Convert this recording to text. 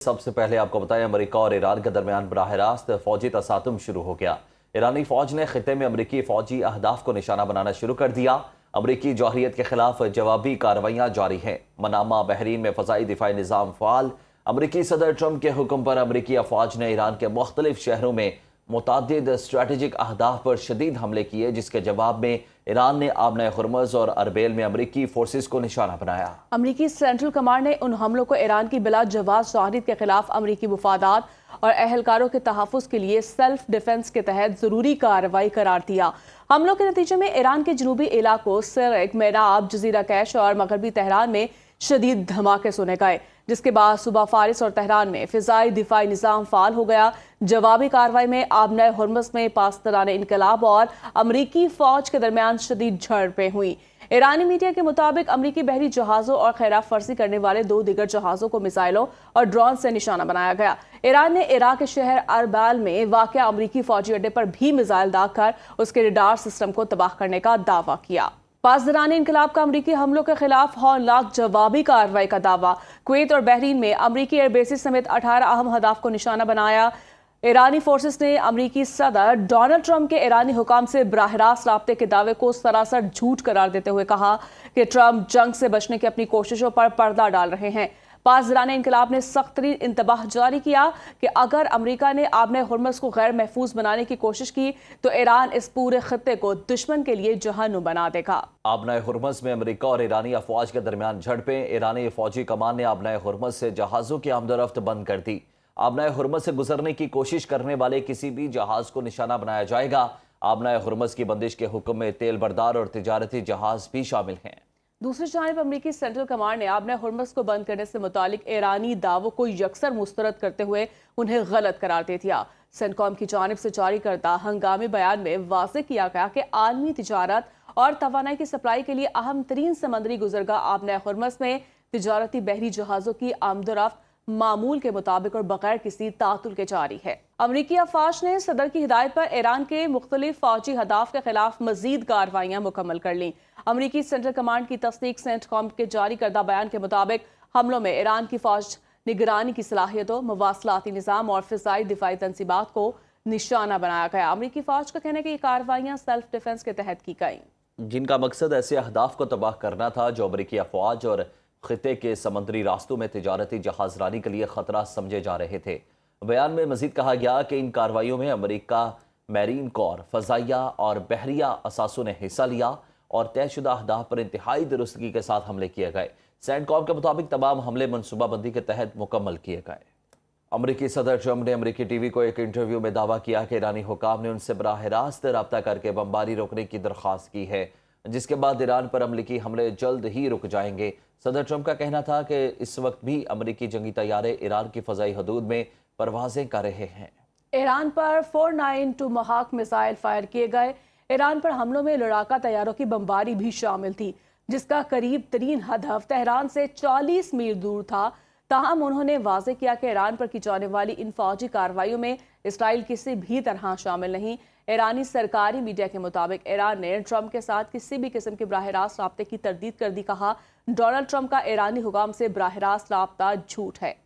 सबसे पहले आपको बताएं, अमेरिका और ईरान के दरमियान बराह रास्त फौजी तसातुम शुरू हो गया। ईरानी फौज ने खिते में अमरीकी फौजी अहदाफ को निशाना बनाना शुरू कर दिया। अमरीकी जौहरियत के खिलाफ जवाबी कार्रवाइयां जारी हैं। मनामा बहरीन में फ़ज़ाई दिफाई निज़ाम फ़ाल। अमरीकी सदर ट्रंप के हुक्म पर अमरीकी अफवाज ने ईरान के मुख्तलिफ शहरों में मुतादिद स्ट्रेटेजिक अहदाफ पर शदीद हमले किए, जिसके जवाब में ईरान ने आबना हुर्मुज़ और अरबेल में अमरीकी फोर्सेस को निशाना बनाया। अमरीकी सेंट्रल कमांड ने उन हमलों को ईरान की बिला जवाब जौहरियत के खिलाफ अमरीकी मुफादात और अहलकारों के तहफ़्फ़ुज़ के लिए सेल्फ डिफेंस के तहत ज़रूरी कार्रवाई करार दिया। हमलों के नतीजे में ईरान के जनूबी इलाकों सिरक, मेराब, जजीरा कैश और मगरबी तेहरान में शदीद धमाके सुने गए, जिसके बाद सुबह फारिस और तेहरान में फ़िज़ाई दिफाई निज़ाम फ़ाल हो गया। जवाबी कार्रवाई में आबना हुर्मुज़ में पासदाराने इनकलाब और अमरीकी फ़ौज के दरमियान शदीद झड़पें हुई। ईरानी मीडिया के मुताबिक अमरीकी बहरी जहाज़ों और खैरात फर्जी करने वाले 2 दीगर जहाज़ों को मिसाइलों और ड्रोन से निशाना बनाया गया। ईरान ने इराक के शहर अरबाल में वाक़या अमरीकी फ़ौजी अड्डे पर भी मिसाइल दागकर उसके रडार सिस्टम को तबाह करने का दावा किया। पासदाराने इनकलाब का अमरीकी हमलों के खिलाफ हौलनाक जवाबी कार्रवाई का दावा। कुवैत और बहरीन में अमरीकी एयरबेसेस समेत 18 अहम हदाफ को निशाना बनाया। ईरानी फोर्सेस ने अमरीकी सदर डोनाल्ड ट्रंप के ईरानी हुकाम से बराह रास्त राब्ते के दावे को सरासर झूठ करार देते हुए कहा कि ट्रंप जंग से बचने की अपनी कोशिशों पर पर्दा डाल रहे हैं। पासदाराने इनकलाब ने सख्त तरीन इंतबाह जारी किया कि अगर अमरीका ने आबना हुर्मुज़ को गैर महफूज बनाने की कोशिश की तो ईरान इस पूरे खत्ते को दुश्मन के लिए जहन्नुम बना देगा। आबना हुर्मुज़ में अमरीका और ईरानी अफवाज के दरमियान झड़पें। ईरानी फौजी कमान ने आबना हुर्मुज़ से जहाज़ों की आमदोरफ्त बंद कर दी। आबना हुर्मुज़ से गुजरने की कोशिश करने वाले किसी भी जहाज़ को निशाना बनाया जाएगा। आबना हुर्मुज़ की बंदिश के हुक्म में तेल बरदार और तिजारती जहाज़ भी शामिल हैं। दूसरी जानिब अमरीकी सेंट्रल कमांड ने आबना हुर्मुज़ को बंद करने से मुतालिक ईरानी दावों को यकसर मुस्तरद करते हुए उन्हें गलत करार दे दिया। सेंटकॉम की जानिब से जारी करदा हंगामी बयान में वाज़ेह किया गया कि आलमी तिजारत और तवानाई की सप्लाई के लिए अहम तरीन समंदरी गुजरगाह आबना हुर्मुज़ में तिजारती बहरी जहाज़ों की आमदोरफ्त मामूल के मुताबिक और बगैर किसी तातुल के जारी है। अमरीकी अफवाज ने सदर की हिदायत पर ईरान के मुख्तलिफ फौजी हदाफ के खिलाफ मजीद कार्रवाइयां मुकम्मल कर लीं। अमरीकी सेंट्रल कमांड की तस्दीक सेंटकॉम के जारी करदा बयान के मुताबिक हमलों में ईरान की फौज निगरानी की सलाहियतों, मवासलाती निज़ाम और फ़िज़ाई दिफाई तंसीबात को निशाना बनाया गया। अमरीकी फौज का कहना है कि ये कार्रवाइयां सेल्फ डिफेंस के तहत की गईं, जिनका मकसद ऐसे अहदाफ को तबाह करना था जो अमरीकी अफवाज और खिते के समंदरी रास्तों में तिजारती जहाजरानी के लिए खतरा समझे जा रहे थे। बयान में मजीद कहा गया कि इन कार्रवाइयों में अमरीका मैरीन कोर, फ़ज़ाइया और बहरिया असासों ने हिस्सा लिया और तयशुदा अहदाफ पर इंतहाई दुरुस्तगी के साथ हमले किए गए। सेंटकॉम के मुताबिक तमाम हमले मनसूबाबंदी के तहत मुकम्मल किए गए। अमरीकी सदर ट्रंप ने अमरीकी टीवी को एक इंटरव्यू में दावा किया कि ईरानी हुकाम ने उनसे बराह रास्त रब्ता करके बमबारी रोकने की दरख्वास्त की है, जिसके बाद ईरान पर अमरीकी हमले जल्द ही रुक जाएंगे। सदर ट्रंप का कहना था कि इस वक्त भी अमरीकी जंगी तैयारे ईरान की फ़ज़ाई हदूद में परवाजें कर रहे हैं। ईरान पर 4-9 टोमाहाक मिसाइल फायर किए गए। ईरान पर हमलों में लड़ाका तैयारों की बमबारी भी शामिल थी, जिसका करीब तरीन हदफ तेहरान से 40 मील दूर था। ताहम उन्होंने वाज़ेह किया कि ईरान पर की जाने वाली इन फौजी कार्रवाइयों में इसराइल किसी भी तरह शामिल नहीं। ईरानी सरकारी मीडिया के मुताबिक ईरान ने ट्रंप के साथ किसी भी किस्म के बराह रास्त राब्ते की तरदीद कर दी। कहा, डोनाल्ड ट्रंप का ईरानी हुकाम से बराह रास्त राब्ता झूठ है।